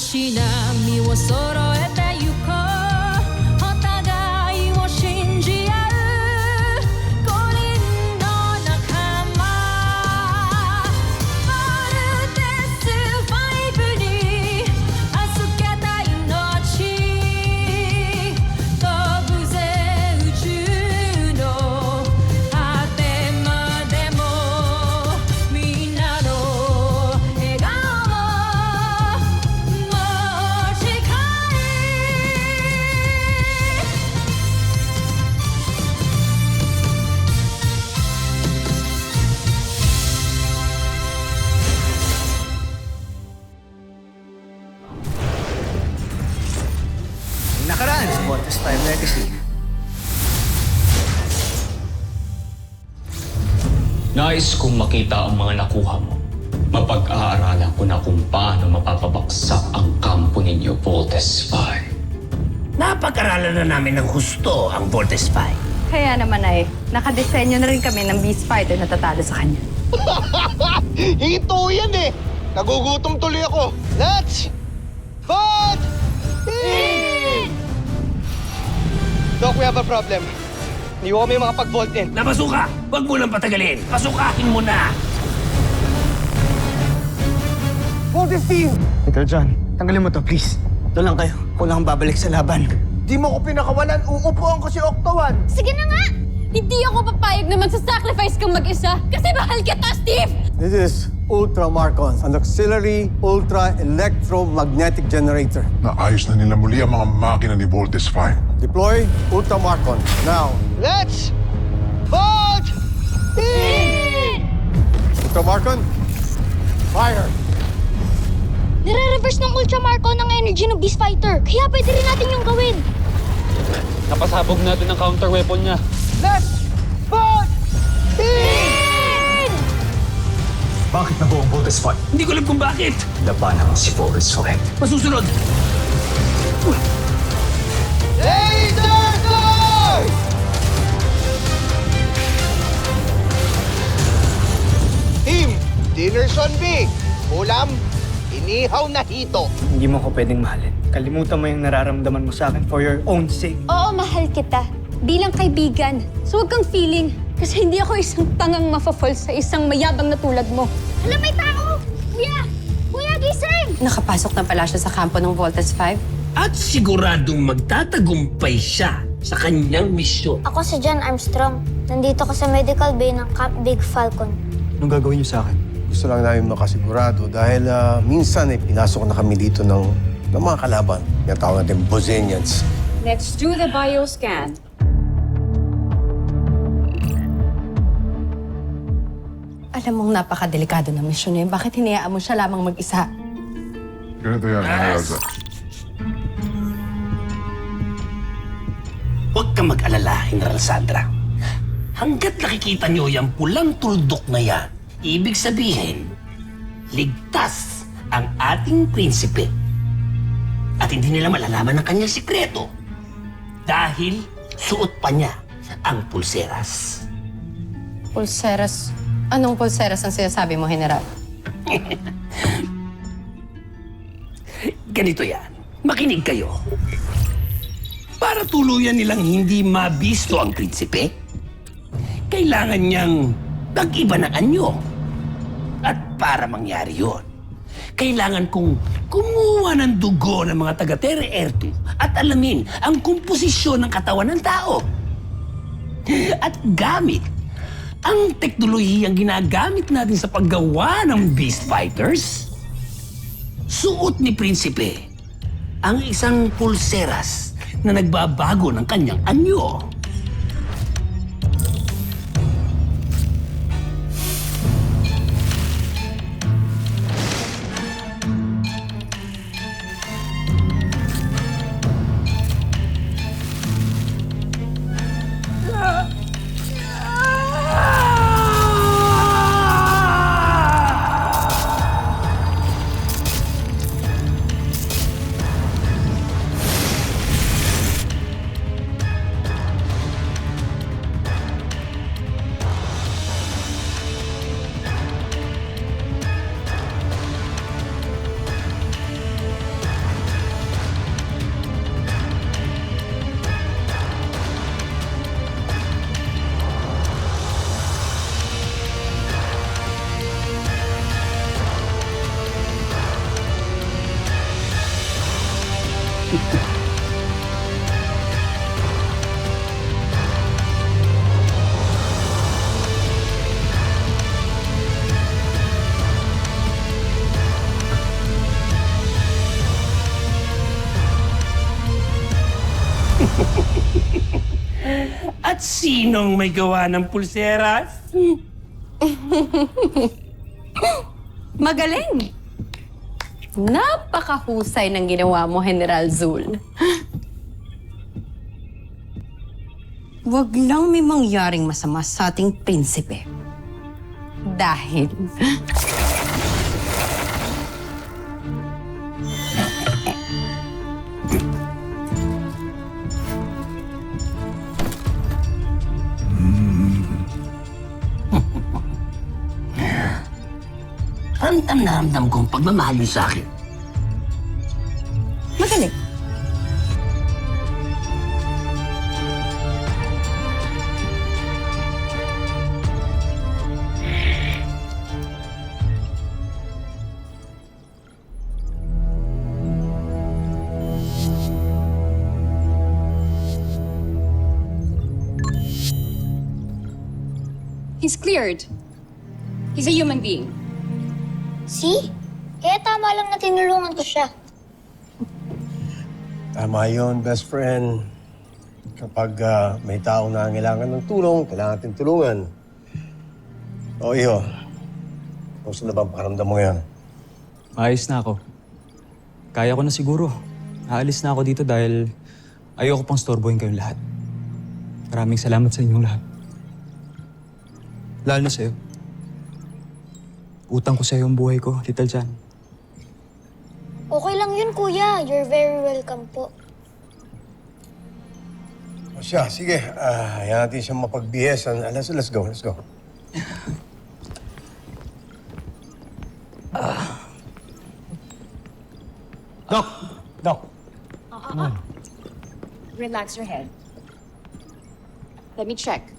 し波を揃えてゆこうお互いを信じ合う五人の仲間ボルテス5に預けた命飛ぶぜ宇宙の果てまでもみんなの笑顔持ち帰Nakaraan sa Voltes 5 Legacy. Nais kong makita ang mga nakuha mo. Mapag-aaralan ko na kung paano mapapabaksak ang kampo ninyo, Voltes 5. Napag-aralan na namin ng husto ang Voltes 5. Kaya naman ay, nakadesenyo na rin kami ng Beast Fighter na tatalo sa kanya. Ito yan eh! Nagugutom tuloy ako! Let's vote! Doc, we have a problem. Hindi ko kami makapag-vault in. Napasuka! Huwag mo lang patagalin! Pasukahin mo na! Voltes team! Ikaw, John, tanggalin mo to, please. Ito lang kayo. Kulang akong babalik sa laban. Di mo ko pinakawalan, uupuan ko si Octo-1. Sige na nga! Hindi ako papayag na magsasacrifice kang mag-isa kasi mahal kita, Steve! This is Ultra Marcon, an auxiliary ultra-electromagnetic generator. Naayos na nila muli ang mga makina ni Voltes 5. Deploy Ultra Marcon now. Let's vote in! Ultra Marcon, fire! Nire-reverse ng Ultra Marco ng energy ng Beast Fighter. Kaya pwede rin natin yung gawin. Napasabog natin ang counter weapon niya. Let's vote in! Bakit na buong Voltes 5? Hindi ko alam kung bakit! Labanan mo si Voltes 5. Masusunod! Laser Sword! Team, dinner on me. Ulam, inihaw na hito. Hindi mo ko pwedeng mahalin. Kalimutan mo yung nararamdaman mo sa akin for your own sake. Oo, mahal kita. Bilang kaibigan. So huwag kang feeling. Kasi hindi ako isang tangang mafafall sa isang mayabang na tulad mo. Alam, may tao! Kuya! Kuya, gising! Nakapasok na pala siya sa kampo ng Voltes 5. At siguradong magtatagumpay siya sa kanyang misyon. Ako si John Armstrong. Nandito ko sa medical bay ng Camp Big Falcon. Anong gagawin niyo sa akin? Gusto lang namin makasigurado dahil minsan pinasok na kami dito ng mga kalaban. Yung tawag natin Bosenians. Let's do the bioscan. Alam mong napakadelikado ng misyon niya. Bakit hinayaan mo siya lamang mag-isa? Ganito yan, Elsa. Huwag kang mag-alala, General Sandra. Hanggat nakikita niyo yung pulang tuldok na yan, ibig sabihin, ligtas ang ating prinsipe. At hindi nila malalaman ang kanyang sikreto dahil suot pa niya ang pulseras. Pulseras? Anong pulseras ang sinasabi mo, General? Ganito yan. Makinig kayo. Para tuluyan nilang hindi mabisto ang prinsipe, kailangan niyang mag-iba ng anyo. At para mangyari yon, kailangan kong kumuha ng dugo ng mga taga-Terra Air 2 at alamin ang komposisyon ng katawan ng tao. At gamit ang teknolohiyang ginagamit natin sa paggawa ng Beast Fighters, suot ni Prinsipe ang isang pulseras na nagbabago ng kanyang anyo. At sinong may gawa ng pulseras? Magaling! Napakahusay ng ginawa mo, General Zul. Huwag lang may mangyaring masama sa ating prinsipe. Dahil... Ramdam na ramdam kong pagmamahal niyo sa akin. Magaling. He's cleared. He's a human being. See? Kaya tama lang na tinulungan ko siya. Tama yun, best friend. Kapag may tao na kailangan ng tulong, kailangan natin tulungan. O, iyo. Gusto na bang pakiramdam mo yan? Maayos na ako. Kaya ko na siguro. Aalis na ako dito dahil ayoko pang storbohin kayong lahat. Maraming salamat sa inyong lahat. Lalo na sa'yo. Utang ko sa'yo ang buhay ko, Little John. Okay lang yun, kuya. You're very welcome po. O siya, sige. Hayaan natin siyang mapagbihesan. Let's go, let's go. Doc! Relax your head. Let me check.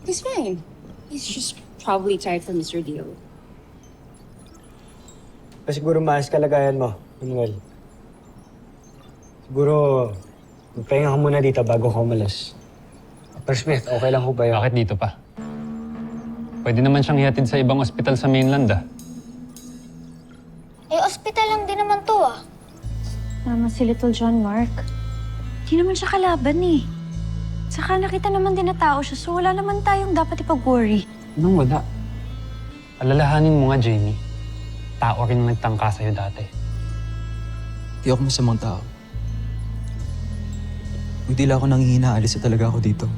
He's fine. He's just probably tired from his ordeal. Siguro maayos kalagayan mo, Manuel. Siguro, magpahinga ka muna dito bago ka umalis. Dr. Smith, okay lang ho ba yun? Bakit dito pa? Pwede naman siyang ihatid sa ibang ospital sa mainland Eh, ospital lang din naman to Tama si Little John, Mark. Di naman siya kalaban eh. Saka nakita naman din na tao siya, so wala naman tayong dapat ipag-worry. Anong wala? Alalahanin mo nga, Jamie. Tao rin ang nagtangka sa'yo dati. Di ako masamang tao. Kung di lang ako nanghihina, alis na talaga ako dito.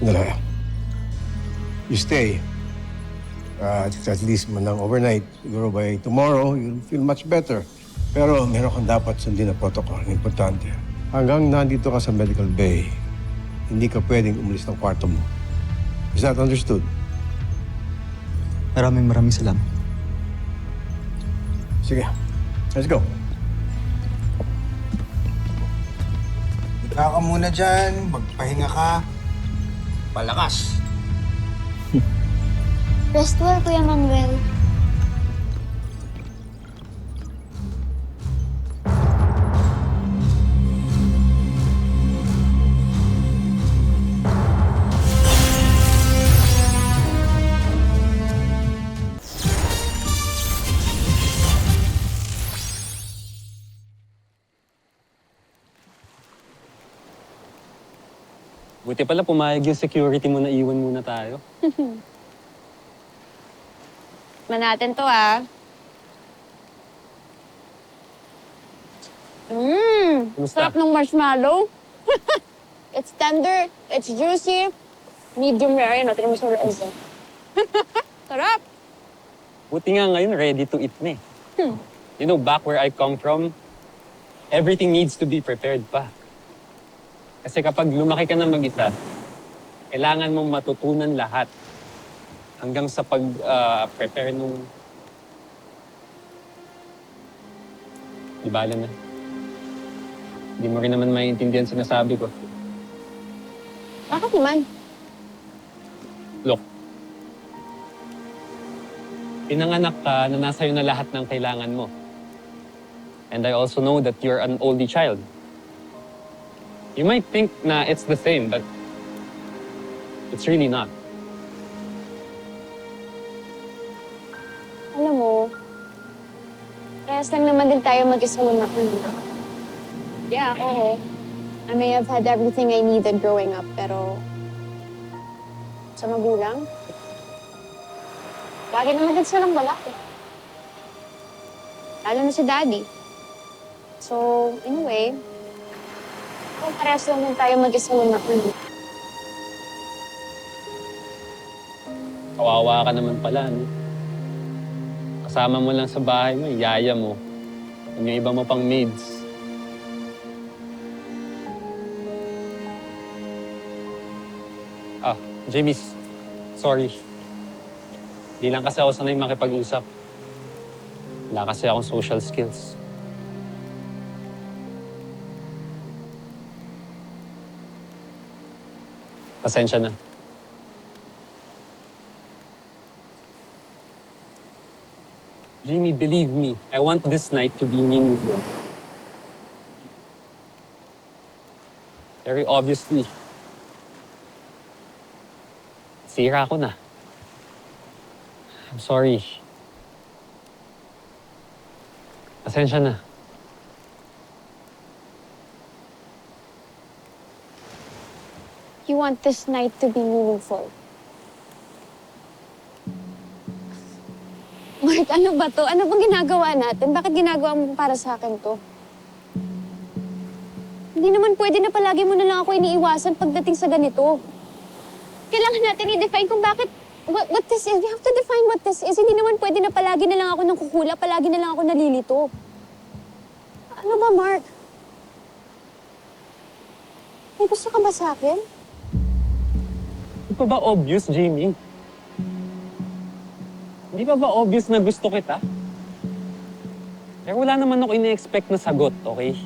Wala. You stay. At least manang overnight. Siguro by tomorrow, you'll feel much better. Pero meron kang dapat sundin na protocol. Importante. Hanggang nandito ka sa medical bay, hindi ka pwedeng umalis ng kwarto mo. Is that understood? Maraming salamat. Sige. Let's go. Higa ka muna dyan. Magpahinga ka. Palakas. Rest well, Kuya Manuel. Buti pala pumayag yung security mo na iwan muna tayo. Manatin to Kumusta? Sarap ng marshmallow. It's tender, it's juicy. Medium rare, natin mo sa rasa. Sarap! Buti nga ngayon, ready to eat na eh. You know, back where I come from, everything needs to be prepared pa. Kasi kapag lumaki ka na mag-isa, kailangan mong matutunan lahat. Hanggang sa pag-prepare nung... Di bala na. Hindi mo rin naman maiintindihan sinasabi ko. Bakit naman? Look, pinanganak ka na nasa iyo na lahat ng kailangan mo. And I also know that you're an oldie child. You might think na it's the same, but it's really not. Alam mo, kaya parehas lang naman din tayo mag-isa lumaki. Yeah, oo. I may have had everything I needed growing up, pero sa magulang, lagi naman din silang wala eh. Lalo na si Daddy. So, in a way, parehas lang din tayo mag-isa lumaki. Kawawa ka naman pala, no? Kasama mo lang sa bahay mo, yaya mo. Yung iba mo pang maids. Jamie, sorry. Di lang kasi ako sanay makipag-usap. Wala kasi akong social skills. Pasensya na. Jamie, believe me, I want this night to be meaningful. Very obviously, sira ako na. I'm sorry. Pasensya na. You want this night to be meaningful. Mark, ano ba to? Ano bang ginagawa natin? Bakit ginagawa mo para sa akin to? Hindi naman pwede na palagi mo na lang ako iniiwasan pagdating sa ganito. Kailangan natin i-define kung bakit, what this is. We have to define what this is. Hindi naman pwede na palagi na lang ako nang kukula, palagi na lang ako nalilito. Ano ba, Mark? May gusto ka ba sa akin? Hindi pa ba obvious, Jamie? Hindi pa ba obvious na gusto kita? Pero wala naman ako ine-expect na sagot, okay?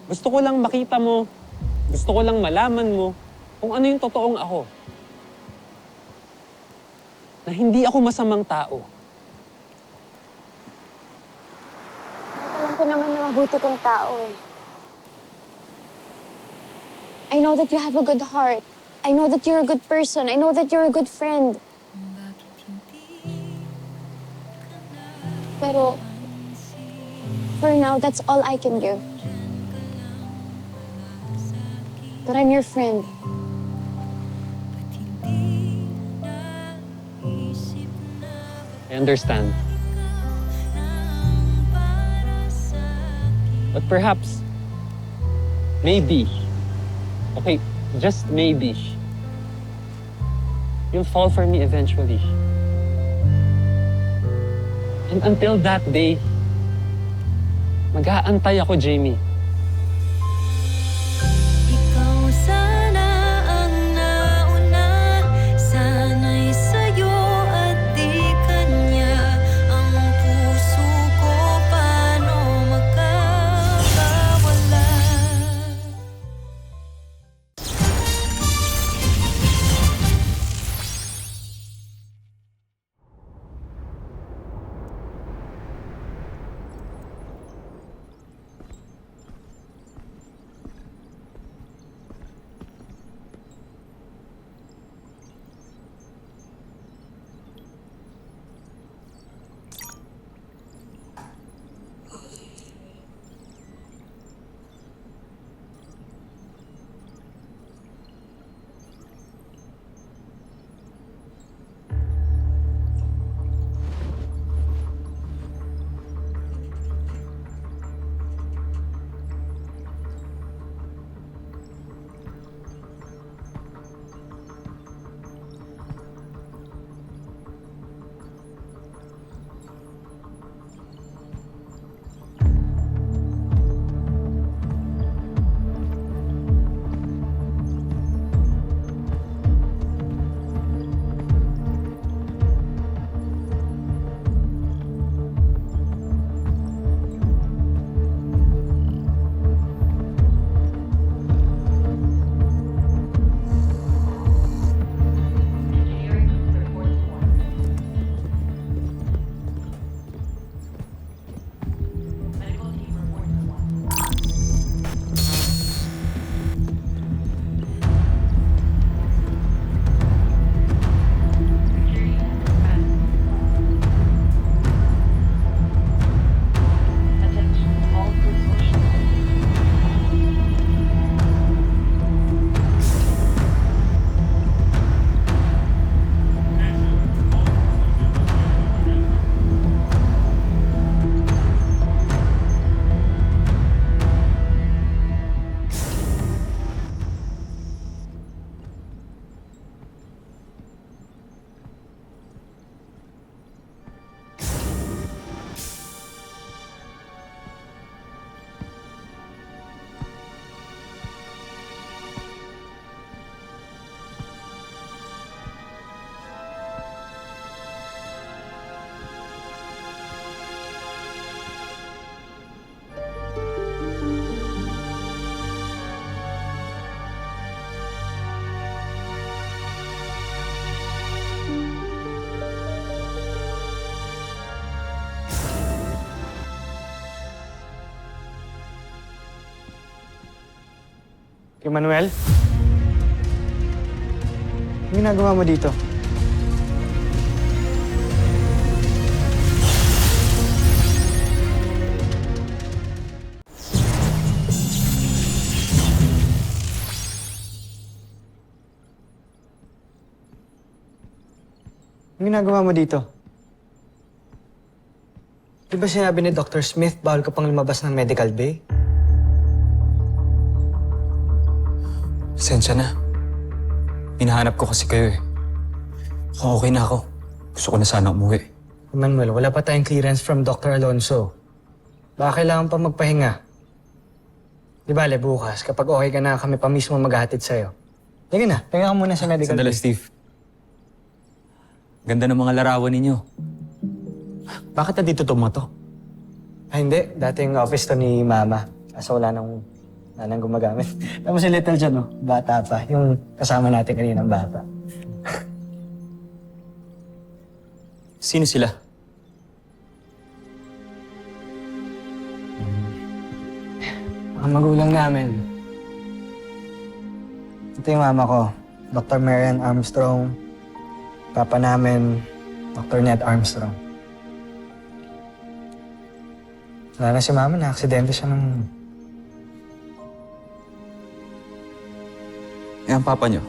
Gusto ko lang makita mo, gusto ko lang malaman mo kung ano yung totoong ako. Na hindi ako masamang tao. Alam ko naman na mabuti kong tao eh. I know that you have a good heart. I know that you're a good person. I know that you're a good friend. Pero, for now, that's all I can give. But I'm your friend. I understand. But perhaps, maybe, okay, just maybe, you'll fall for me eventually. And until that day, mag-aantay ako, Jamie. Ikaw sana ang nauna, sana'y sa'yo at di kanya. Ang puso ko paano magkakawala? Kay Manuel? Ano ginagawa mo dito? Ano ginagawa mo dito? Di ba sinabi ni Dr. Smith bawal ka pang lumabas ng medical bay? Pasensya na. Hinahanap ko kasi kayo eh. Okay na ako. Gusto ko na sana umuwi. Manuel, wala pa tayong clearance from Dr. Alonso. Baka kailangan pa magpahinga. Di bale, bukas, kapag okay ka na, kami pa mismo maghahatid sa'yo. Sige na, pahinga ka muna sa medical Sandali, bay. Steve. Ganda ng mga larawan ninyo. Bakit nandito to mga to? Ay, hindi. Dating office to ni Mama. Kaso wala nang gumagamit. Tapos si Little dyan, no? Bata pa. Yung kasama natin kaninang bata. Sino sila? Mga magulang namin. Ito yung mama ko, Dr. Marian Armstrong. Papa namin, Dr. Ned Armstrong. Wala na si mama, na-aksidente siya nung... Eh, ang papa nyo?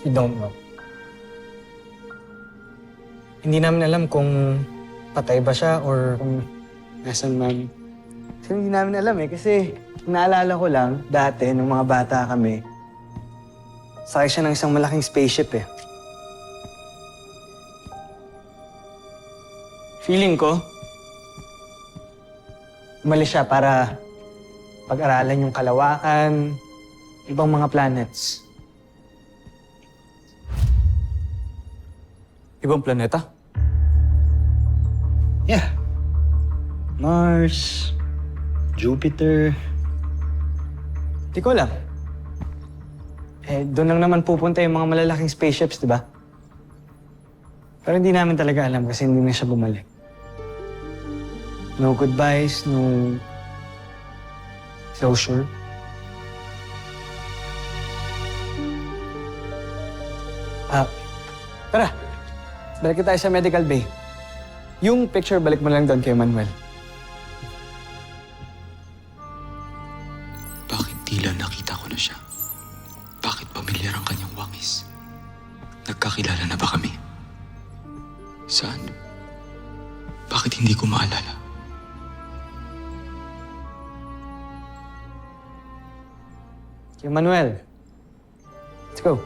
We don't know. Hindi namin alam kung patay ba siya or kung nasan man. Kasi hindi namin alam eh, kasi naalala ko lang, dati, nung mga bata kami, sakay siya ng isang malaking spaceship eh. Feeling ko, umalis siya para pag-aralan yung kalawakan, ibang mga planets. Ibang planeta? Yeah. Mars, Jupiter. Di ko alam. Eh, doon lang naman pupunta yung mga malalaking spaceships, di ba? Pero hindi namin talaga alam kasi hindi na siya bumalik. No goodbyes, no closure. Tara. Balik tayo sa medical bay. Yung picture, balik mo lang doon kay Manuel. Bakit tila nakita ko na siya? Bakit pamilyar ang kanyang wangis? Nagkakilala na ba kami? Saan? Bakit hindi ko maalala? Kay Manuel. Let's go.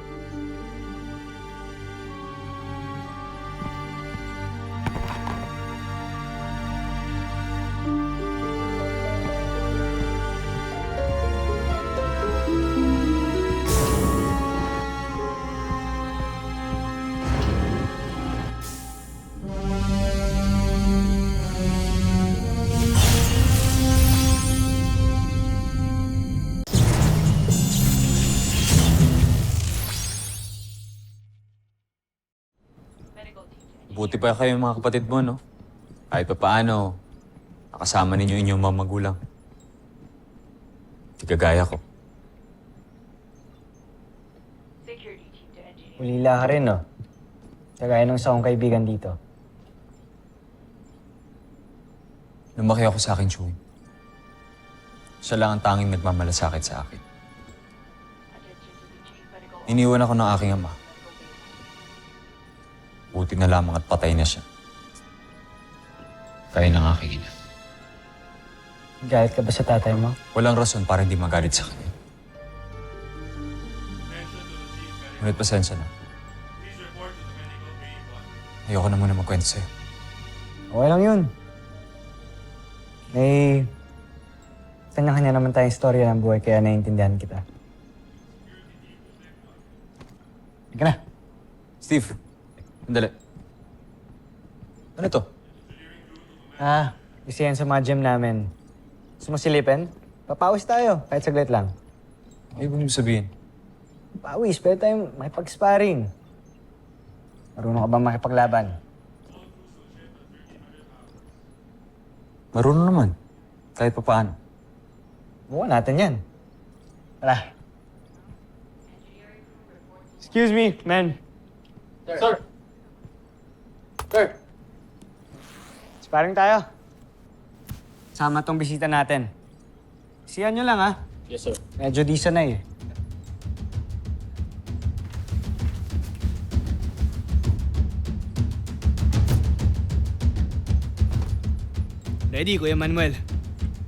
Buti pa kayo mga kapatid mo, no? Kahit pa paano, nakasama ninyo inyong mga magulang. Di kagaya ko. Ulila ka rin, no? Kagaya ng isa kong kaibigan dito. Lumaki ako sa akin, Chewie. Siya lang ang tanging nagmamalasakit sa akin. Iniwan ako ng aking ama. Buti na lamang at patay na siya. Kaya ng aking ina. Galit ka ba sa tatay mo? Walang rason para hindi magalit sa kanya. Ngunit pasensya na. Ayoko na muna magkwento sa'yo. Okay lang yun. May... kanya-kanya naman tayong storya ng buhay kaya naiintindihan kita. Halika na. Steve, sandali. Ano to? Isa yan sa mga gym namin. Gusto mo silipin? Papawis tayo, kahit saglit lang. Ay, ibig mo sabihin? Pawis, pwede tayong makipag-sparring. Marunong ka ba makipaglaban? Marunong naman. Kahit pa paano. Bukan natin yan. Tara. Excuse me, man. Sir! Sir! Sparring tayo. Sama tong bisita natin. Siyan nyo lang, ha? Yes, sir. Medyo di sanay, eh. Ready, Kuya Manuel?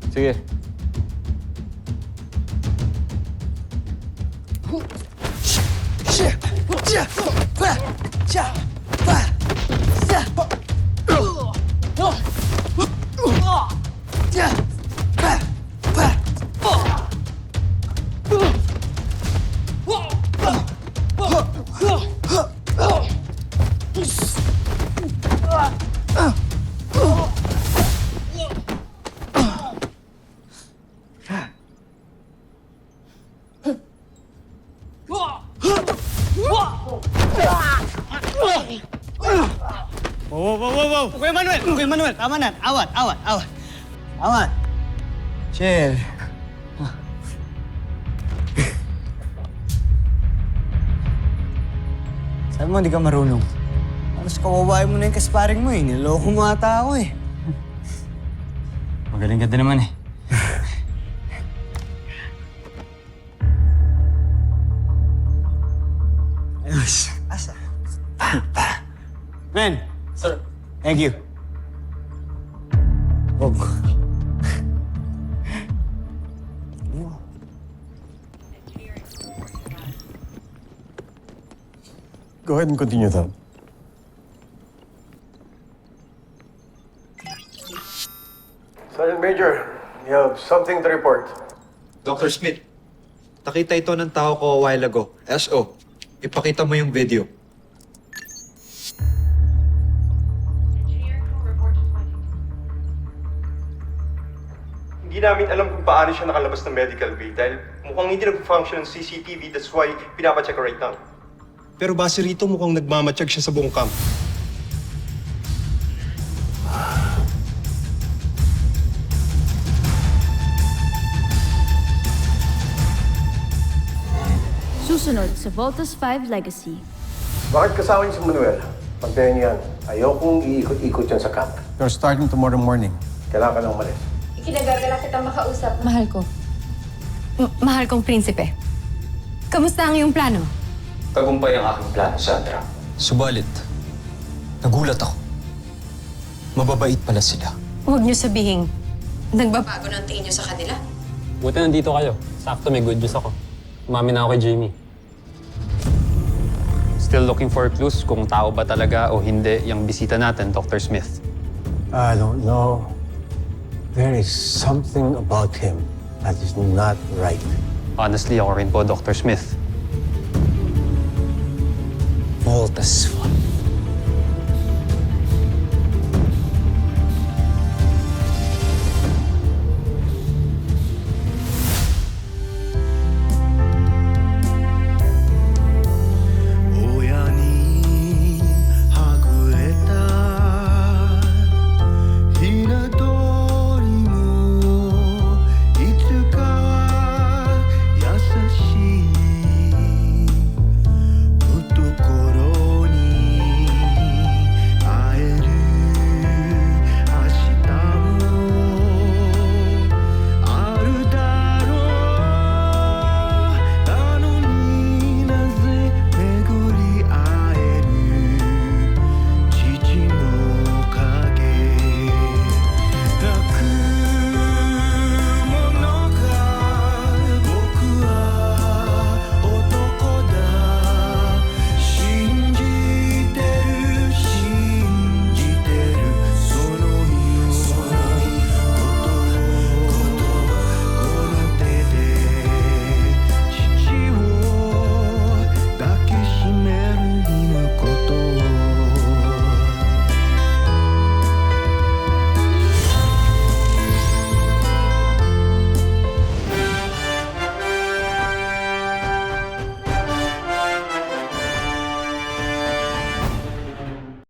Sige. Wow! Kuya Manuel! Tama na! Awat! Awat! Chill. Sabi mo, hindi ka marunong. Alas kawawain mo na yung kasparing mo, eh. Niloko mo ata ako, eh. Magaling ka din naman, eh. Ayos. Asa? Men! Sir. Thank you. Oh. Go ahead and continue that. Sergeant Major, you have something to report. Dr. Smith, nakita ito ng tao ko a while ago. SO, ipakita mo yung video. Hindi namin alam kung paano siya nakalabas ng medical bay dahil mukhang hindi nag-function ng CCTV, that's why pinapacheck right now. Pero base rito mukhang nagmamatsyag siya sa buong camp. Susunod sa Voltas 5 Legacy. Bakit kasama niyo si Manuel? Pagdayan niyan, ayokong iikot-ikot yan sa camp. You're starting tomorrow morning. Kailangan ka nang umalis. Ikinagagala kitang makausap. Mahal ko. Mahal kong prinsipe. Kamusta ang iyong plano? Tagumpay ang aking plano, Sandra. Subalit, nagulat ako. Mababait pala sila. Huwag niyo sabihin, nagbabago ng tingin niyo sa kanila. Buti nandito kayo. Sakto, may good news ako. Umami na ako kay Jamie. Still looking for clues kung tao ba talaga o hindi yung bisita natin, Dr. Smith. I don't know. There is something about him that is not right. Honestly, ako rin po, Dr. Smith. Voltas 5.